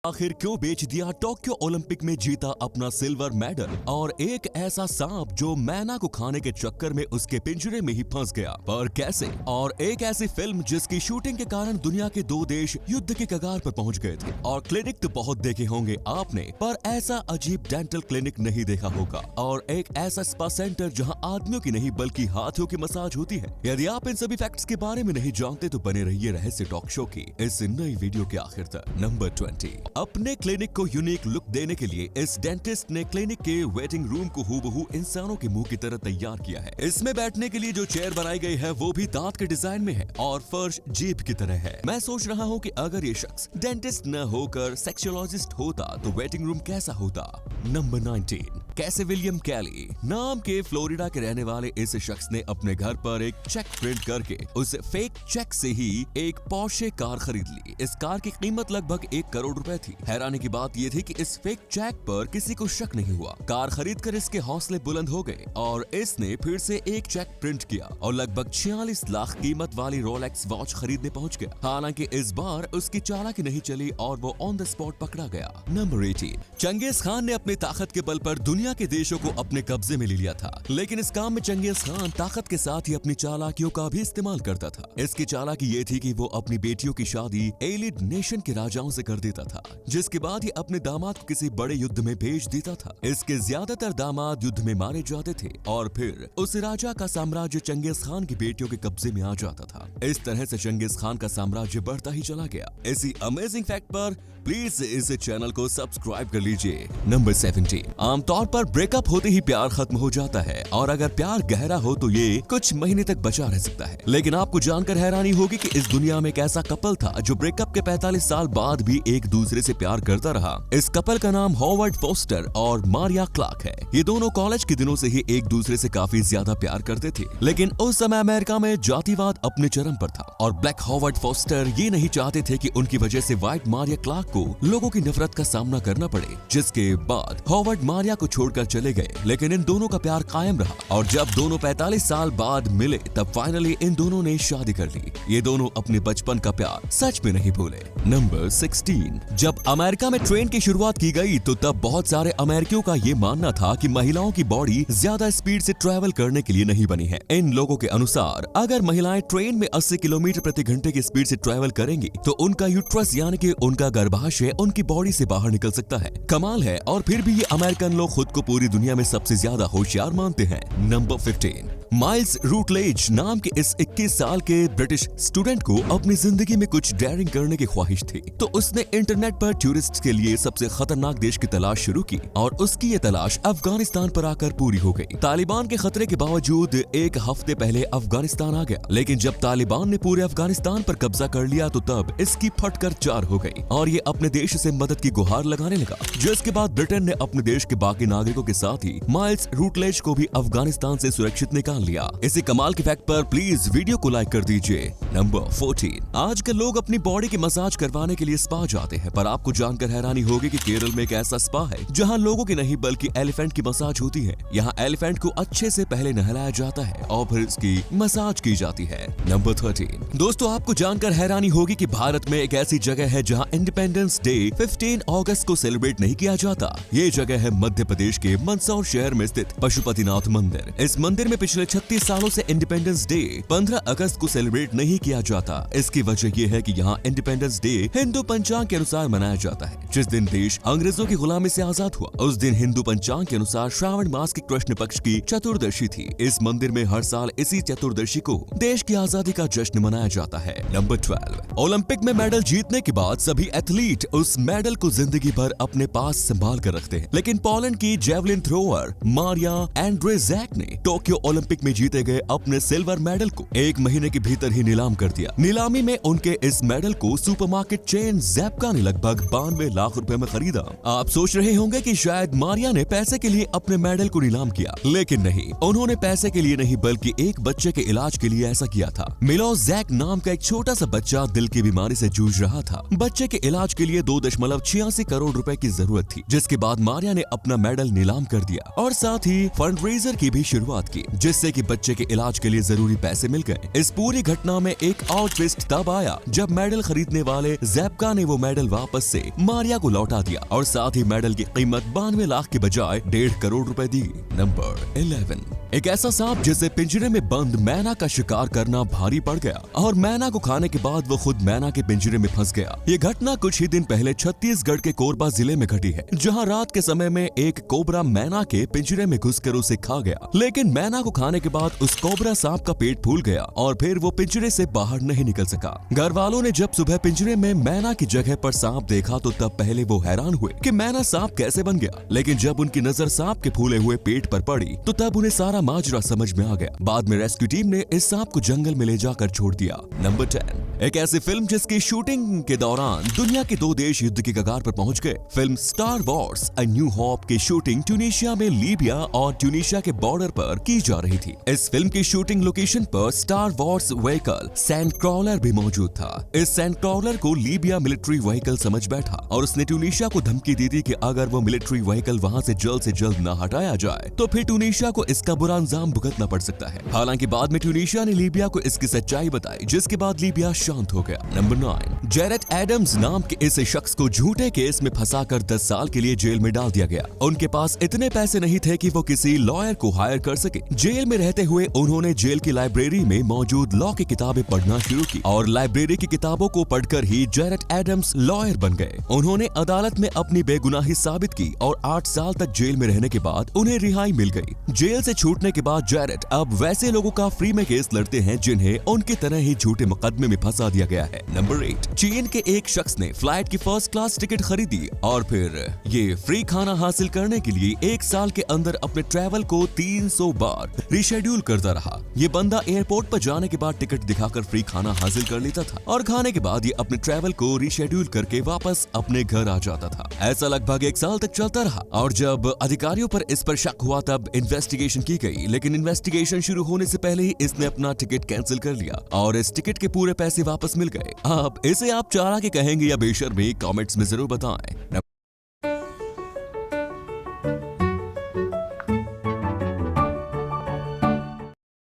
आखिर क्यों बेच दिया टोक्यो ओलंपिक में जीता अपना सिल्वर मेडल। और एक ऐसा सांप जो मैना को खाने के चक्कर में उसके पिंजरे में ही फंस गया, पर कैसे। और एक ऐसी फिल्म जिसकी शूटिंग के कारण दुनिया के 2 देश युद्ध के कगार पर पहुंच गए थे। और क्लिनिक तो बहुत देखे होंगे आपने, पर ऐसा अजीब डेंटल क्लिनिक नहीं देखा होगा। और एक ऐसा स्पा सेंटर जहां आदमियों की नहीं बल्कि हाथों की मसाज होती है। यदि आप इन सभी फैक्ट्स के बारे में नहीं जानते तो बने रहिए रहस्य टॉक शो की इस नई वीडियो के आखिर तक। नंबर 20। अपने क्लिनिक को यूनिक लुक देने के लिए इस डेंटिस्ट ने क्लिनिक के वेटिंग रूम को हूबहू इंसानों के मुंह की तरह तैयार किया है। इसमें बैठने के लिए जो चेयर बनाई गई है वो भी दांत के डिजाइन में है और फर्श जीभ की तरह है। मैं सोच रहा हूँ कि अगर ये शख्स डेंटिस्ट न होकर सेक्सोलॉजिस्ट होता तो वेटिंग रूम कैसा होता। नंबर 19। कैसे विलियम कैली नाम के फ्लोरिडा के रहने वाले इस शख्स ने अपने घर पर एक चेक प्रिंट करके उस फेक चेक से ही एक पोर्शे कार खरीद ली। इस कार की कीमत लगभग 1 करोड़ रुपए थी। हैरानी की बात यह थी कि इस फेक चेक पर किसी को शक नहीं हुआ। कार खरीदकर इसके हौसले बुलंद हो गए और इसने फिर से एक चेक प्रिंट किया और लगभग 46 लाख कीमत वाली रोलेक्स वॉच खरीदने पहुंच गया। हालांकि इस बार उसकी चालाकी नहीं चली और वो ऑन द स्पॉट पकड़ा गया। नंबर 18। चंगेज खान ने अपनी ताकत के बल पर दुनिया के देशों को अपने कब्जे में ले लिया था, लेकिन इस काम में चंगेज खान ताकत के साथ ही अपनी चालाकियों का भी इस्तेमाल करता था। इसकी चालाकी ये थी कि वो अपनी बेटियों की शादी एलिड नेशन के राजाओं से कर देता था, जिसके बाद ही अपने दामाद को किसी बड़े युद्ध में भेज देता था। इसके ज्यादातर दामाद युद्ध में मारे जाते थे और फिर उस राजा का साम्राज्य चंगेज खान की बेटियों के कब्जे में आ जाता था। इस तरह से चंगेज खान का साम्राज्य बढ़ता ही चला गया। इसी अमेजिंग फैक्ट पर प्लीज इस चैनल को सब्सक्राइब कर लीजिए। नंबर 17। आमतौर पर ब्रेकअप होते ही प्यार खत्म हो जाता है और अगर प्यार गहरा हो तो ये कुछ महीने तक बचा रह सकता है। लेकिन आपको जानकर हैरानी होगी कि इस दुनिया में एक ऐसा कपल था जो ब्रेकअप के 45 साल बाद भी एक दूसरे से प्यार करता रहा। इस कपल का नाम हॉवर्ड फोस्टर और मारिया क्लार्क है। ये दोनों कॉलेज के दिनों से ही एक दूसरे से काफी ज्यादा प्यार करते थे, लेकिन उस समय अमेरिका में जातिवाद अपने चरम पर था और ब्लैक हॉवर्ड फोस्टर ये नहीं चाहते थे कि उनकी वजह से व्हाइट मारिया क्लार्क को लोगों की नफरत का सामना करना पड़े। जिसके बाद हॉवर्ड मारिया को छोड़कर चले गए, लेकिन इन दोनों का प्यार कायम रहा और जब दोनों 45 साल बाद मिले तब फाइनली इन दोनों ने शादी कर ली। ये दोनों अपने बचपन का प्यार सच में नहीं भूले। नंबर 16। जब अमेरिका में ट्रेन की शुरुआत की गई तो तब बहुत सारे अमेरिकियों का ये मानना था कि महिलाओं की बॉडी ज्यादा स्पीड से ट्रैवल करने के लिए नहीं बनी है। इन लोगों के अनुसार अगर महिलाएं ट्रेन में 80 किलोमीटर प्रति घंटे की स्पीड से ट्रैवल करेंगी तो उनका यूट्रस यानी कि उनका गर्भाशय उनकी बॉडी से बाहर निकल सकता है। कमाल है, और फिर भी ये अमेरिकन लोग खुद को पूरी दुनिया में सबसे ज्यादा होशियार मानते हैं। नंबर 15। माइल्स रूटलेज नाम के इस 21 साल के ब्रिटिश स्टूडेंट को अपनी जिंदगी में कुछ डेयरिंग करने की ख्वाहिश थी, तो उसने इंटरनेट पर टूरिस्ट के लिए सबसे खतरनाक देश की तलाश शुरू की और उसकी ये तलाश अफगानिस्तान पर आकर पूरी हो गई। तालिबान के खतरे के बावजूद एक हफ्ते पहले अफगानिस्तान आ गया, लेकिन जब तालिबान ने पूरे अफगानिस्तान पर कब्जा कर लिया तो तब इसकी फटकर 4 हो गई और ये अपने देश से मदद की गुहार लगाने लगा। जिसके बाद ब्रिटेन ने अपने देश के बाकी नागरिकों के साथ ही माइल्स रूटलेज को भी अफगानिस्तान से सुरक्षित निकाल लिया। इसी कमाल के फैक्ट पर प्लीज वीडियो को लाइक कर दीजिए। नंबर 14। आजकल लोग अपनी बॉडी की मसाज करवाने के लिए स्पा जाते हैं, पर आपको जानकर हैरानी होगी कि केरल में एक ऐसा स्पा है जहां लोगों की नहीं बल्कि एलिफेंट की मसाज होती है। यहाँ एलिफेंट को अच्छे से पहले नहलाया जाता है और फिर इसकी मसाज की जाती है। नंबर 13। दोस्तों, आपको जानकर हैरानी होगी कि भारत में एक ऐसी जगह है जहाँ इंडिपेंडेंस डे 15 अगस्त को सेलिब्रेट नहीं किया जाता। ये जगह है मध्य प्रदेश के मंदसौर शहर में स्थित पशुपतिनाथ मंदिर। इस मंदिर में पिछले 36 सालों से इंडिपेंडेंस डे 15 अगस्त को सेलिब्रेट नहीं किया जाता। इसकी वजह यह है कि यहाँ इंडिपेंडेंस डे हिंदू पंचांग के अनुसार मनाया जाता है। जिस दिन देश अंग्रेजों की गुलामी से आजाद हुआ उस दिन हिंदू पंचांग के अनुसार श्रावण मास के कृष्ण पक्ष की चतुर्दशी थी। इस मंदिर में हर साल इसी चतुर्दशी को देश की आजादी का जश्न मनाया जाता है। नंबर 12। ओलंपिक में मेडल जीतने के बाद सभी एथलीट उस मेडल को जिंदगी भर अपने पास संभाल कर रखते हैं, लेकिन पोलैंड की जेवलिन थ्रोअर मारिया एंड्रेजैक ने टोक्यो ओलंपिक में जीते गए अपने सिल्वर मेडल को 1 महीने के भीतर ही नीलाम कर दिया। नीलामी में उनके इस मेडल को सुपरमार्केट चेन ज़ैप्का ने लगभग 92 लाख रुपए में खरीदा। आप सोच रहे होंगे कि शायद मारिया ने पैसे के लिए अपने मेडल को नीलाम किया, लेकिन नहीं, उन्होंने पैसे के लिए नहीं बल्कि एक बच्चे के इलाज के लिए ऐसा किया था। मिलोस जैक नाम का एक छोटा सा बच्चा दिल की बीमारी से जूझ रहा था। बच्चे के इलाज के लिए 2.86 करोड़ रुपए की जरूरत थी, जिसके बाद मारिया ने अपना मेडल नीलाम कर दिया और साथ ही फंड रेजर की भी शुरुआत की, जिससे जिससे कि बच्चे के इलाज के लिए जरूरी पैसे मिल गए। इस पूरी घटना में एक और ट्विस्ट तब आया जब मेडल खरीदने वाले ज़ैप्का ने वो मेडल वापस से मारिया को लौटा दिया और साथ ही मेडल की कीमत 92 लाख के बजाय 1.5 करोड़ रुपए दी। नंबर 11, एक ऐसा सांप जिसे पिंजरे में बंद मैना का शिकार करना भारी पड़ गया और मैना को खाने के बाद वो खुद मैना के पिंजरे में फंस गया। ये घटना कुछ ही दिन पहले छत्तीसगढ़ के कोरबा जिले में घटी है, जहां रात के समय में एक कोबरा मैना के पिंजरे में घुसकर उसे खा गया। लेकिन मैना को खाने के बाद उस कोबरा सांप का पेट फूल गया और फिर वो पिंजरे से बाहर नहीं निकल सका। घर वालों ने जब सुबह पिंजरे में मैना की जगह पर सांप देखा तो तब पहले वो हैरान हुए कि मैना सांप कैसे बन गया, लेकिन जब उनकी नजर सांप के फूले हुए पेट पर पड़ी तो तब उन्हें सारा माजरा समझ में आ गया। बाद में रेस्क्यू टीम ने इस सांप को जंगल में ले जाकर छोड़ दिया। नंबर 10, एक ऐसी फिल्म जिसकी शूटिंग के दौरान दुनिया के 2 देश युद्ध की कगार पर पहुंच गए। Film star Wars a new hope की शूटिंग ट्यूनीशिया में लीबिया और ट्यूनीशिया के बॉर्डर पर की जा रही थी। इस फिल्म की शूटिंग लोकेशन पर स्टार वॉर्स व्हीकल सैंडक्रॉलर भी मौजूद था। इस सैंडक्रॉलर को लीबिया मिलिट्री व्हीकल समझ बैठा और उसने ट्यूनीशिया को धमकी दी थी कि अगर वो मिलिट्री व्हीकल वहां से जल्द न हटाया जाए तो फिर ट्यूनीशिया को इसका बुरा अंजाम भुगतना पड़ सकता है। हालांकि बाद में ट्यूनीशिया ने लीबिया को इसकी सच्चाई बताई, जिसके बाद लीबिया शांत हो गया। नंबर 9, जेरेट एडम्स नाम के इस शख्स को झूठे केस में फंसाकर 10 साल के लिए जेल में डाल दिया गया। उनके पास इतने पैसे नहीं थे कि वो किसी लॉयर को हायर कर सके। जेल में रहते हुए उन्होंने जेल की लाइब्रेरी में मौजूद लॉ की किताबें पढ़ना शुरू की और लाइब्रेरी की किताबों को पढ़कर ही जेरेट एडम्स लॉयर बन गए। उन्होंने अदालत में अपनी बेगुनाही साबित की और 8 साल तक जेल में रहने के बाद उन्हें रिहाई मिल गई। जेल से छूटने के बाद जेरेट अब वैसे लोगों का फ्री में केस लड़ते हैं जिन्हें उनकी तरह ही झूठे मुकदमे में फंसा दिया गया है। नंबर 8, चीन के एक शख्स ने फ्लाइट की फर्स्ट क्लास टिकट खरीदी और फिर ये फ्री खाना हासिल करने के लिए 1 साल के अंदर अपने ट्रैवल को 300 बार रिशेड्यूल करता रहा। ये बंदा एयरपोर्ट पर जाने के बाद टिकट दिखाकर फ्री खाना हासिल कर लेता था और खाने के बाद ये अपने ट्रैवल को रिशेड्यूल करके वापस अपने घर आ जाता था। ऐसा लगभग 1 साल तक चलता रहा और जब अधिकारियों पर इस पर शक हुआ तब इन्वेस्टिगेशन की गई, लेकिन इन्वेस्टिगेशन शुरू होने से पहले ही इसने अपना टिकट कैंसिल कर लिया और इस टिकट के पूरे पैसे वापस मिल गए। अब इसे आप चारा के कहेंगे या बेशर्मी, कमेंट्स में जरूर बताएं।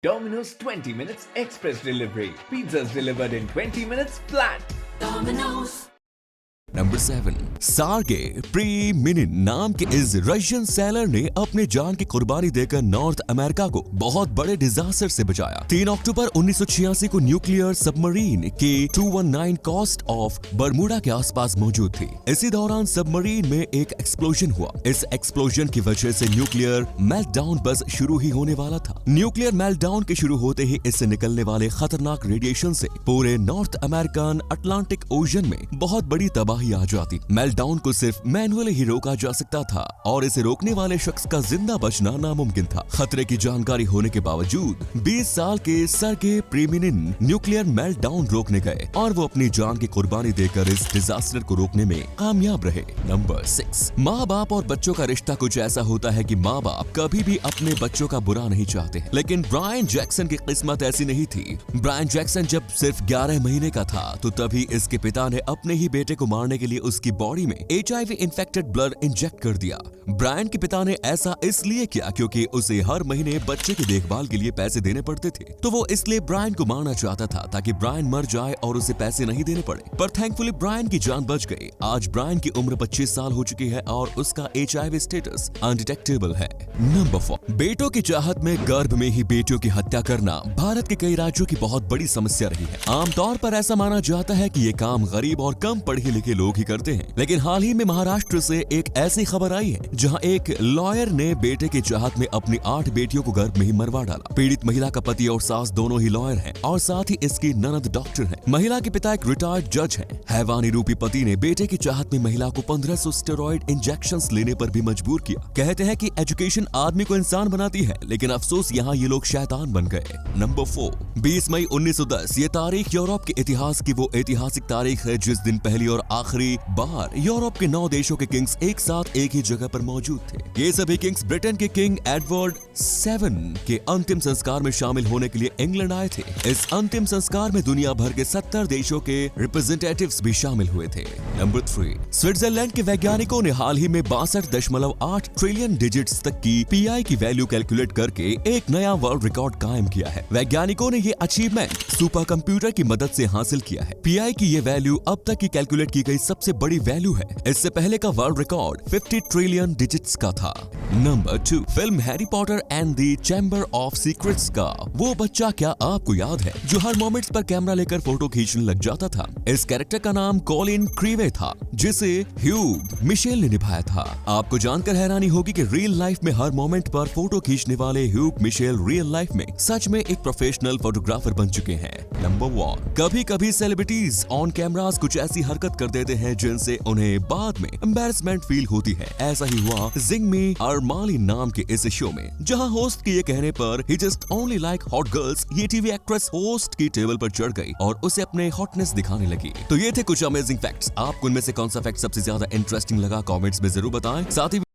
Domino's 20 minutes express delivery. Pizzas delivered in 20 minutes flat. Domino's. Number 7, सार्गे प्रीमिनिन नाम के इस रशियन सेलर ने अपने जान की कुर्बानी देकर नॉर्थ अमेरिका को बहुत बड़े डिजास्टर से बचाया। 3 अक्टूबर 1986 को न्यूक्लियर सबमरीन के 219 कोस्ट ऑफ बरमूडा के आसपास मौजूद थी। इसी दौरान सबमरीन में एक एक्सप्लोजन हुआ। इस एक्सप्लोजन की वजह से न्यूक्लियर मेल्टडाउन बस शुरू ही होने वाला था। न्यूक्लियर मेल्टडाउन के शुरू होते ही इससे निकलने वाले खतरनाक रेडिएशन से पूरे नॉर्थ अमेरिकन अटलांटिक ओशन में बहुत बड़ी तबाही आ जाती। मेल्टडाउन को सिर्फ मैनुअली ही रोका जा सकता था और इसे रोकने वाले शख्स का जिंदा बचना नामुमकिन था। खतरे की जानकारी होने के बावजूद 20 साल के सर्गे प्रीमिनिन न्यूक्लियर मेल्टडाउन रोकने गए और वो अपनी जान की कुर्बानी देकर इस डिजास्टर को रोकने में कामयाब रहे। नंबर 6, माँ बाप और बच्चों का रिश्ता कुछ ऐसा होता है कि माँ बाप कभी भी अपने बच्चों का बुरा नहीं चाहते, लेकिन ब्रायन जैक्सन की किस्मत ऐसी नहीं थी। ब्रायन जैक्सन जब सिर्फ 11 महीने का था तो तभी इसके पिता ने अपने ही बेटे को मारने के लिए उसकी बॉडी में HIV इन्फेक्टेड ब्लड इंजेक्ट कर दिया। ब्रायन के पिता ने ऐसा इसलिए किया क्योंकि उसे हर महीने बच्चे की देखभाल के लिए पैसे देने पड़ते थे, तो वो इसलिए ब्रायन को मारना चाहता था ताकि ब्रायन मर जाए और उसे पैसे नहीं देने पड़े। पर थैंकफुली ब्रायन की जान बच गई। आज ब्रायन की उम्र 25 साल हो चुकी है और उसका HIV स्टेटस अनडिटेक्टेबल है। नंबर 4, बेटों की चाहत में गर्भ में ही बेटियों की हत्या करना भारत के कई राज्यों की बहुत बड़ी समस्या रही है। आमतौर पर ऐसा माना जाता है कि ये काम गरीब और कम पढ़े लिखे लोग ही करते हैं, लेकिन हाल ही में महाराष्ट्र से एक ऐसी खबर आई है जहां एक लॉयर ने बेटे की चाहत में अपनी 8 बेटियों को गर्भ में ही मरवा डाला। पीड़ित महिला का पति और सास दोनों ही लॉयर हैं और साथ ही इसकी ननद डॉक्टर हैं। महिला के पिता एक रिटायर्ड जज हैं। हैवानी रूपी पति ने बेटे की चाहत में महिला को 1500 स्टेरॉइड इंजेक्शंस लेने पर भी मजबूर किया। कहते हैं कि एजुकेशन आदमी को इंसान बनाती है, लेकिन अफसोस यहाँ ये लोग शैतान बन गए। नंबर 4, 20 मई 1910 ये तारीख यूरोप के इतिहास की वो ऐतिहासिक तारीख है जिस दिन पहली और आखिरी बार यूरोप के 9 देशों के किंग्स एक साथ एक ही जगह पर मौजूद थे। ये सभी किंग्स ब्रिटेन के किंग एडवर्ड 7 के अंतिम संस्कार में शामिल होने के लिए इंग्लैंड आए थे। इस अंतिम संस्कार में दुनिया भर के 70 देशों के रिप्रेजेंटेटिव्स भी शामिल हुए थे। नंबर 3, स्विट्जरलैंड के वैज्ञानिकों ने हाल ही में 62.8 ट्रिलियन डिजिट्स तक की पीआई की वैल्यू कैलकुलेट करके एक नया वर्ल्ड रिकॉर्ड कायम किया है। वैज्ञानिकों ने ये अचीवमेंट सुपर कंप्यूटर की मदद से हासिल किया है। पीआई की ये वैल्यू अब तक की कैलकुलेट की गई सबसे बड़ी वैल्यू है। इससे पहले का वर्ल्ड रिकॉर्ड 50 ट्रिलियन डिजिट्स का था। Number 2, film Harry Potter and the chamber of secrets का वो बच्चा क्या आपको याद है जो हर मोमेंट्स पर कैमरा लेकर फोटो खींचने लग जाता था? इस कैरेक्टर का नाम कॉलिन क्रीवे था, जिसे ह्यूग मिशेल ने निभाया था। आपको जानकर हैरानी होगी कि रियल लाइफ में हर मोमेंट पर फोटो खींचने वाले ह्यूग मिशेल रियल लाइफ में सच में एक प्रोफेशनल फोटोग्राफर बन चुके हैं। नंबर 1, कभी कभी सेलिब्रिटीज ऑन कैमरास कुछ ऐसी हरकत कर देते हैं जिनसे उन्हें बाद में एम्बैरेसमेंट फील होती है। ऐसा ही हुआ जिंगमी अरमाली नाम के इस शो में, जहां होस्ट के ये कहने पर ही just only like hot girls, ये टीवी एक्ट्रेस होस्ट की टेबल पर चढ़ गई और उसे अपने हॉटनेस दिखाने लगी। तो ये थे कुछ अमेजिंग फैक्ट्स। आपको इनमें से कौन सा फैक्ट सबसे ज्यादा इंटरेस्टिंग लगा कमेंट्स में जरूर बताएं। साथ ही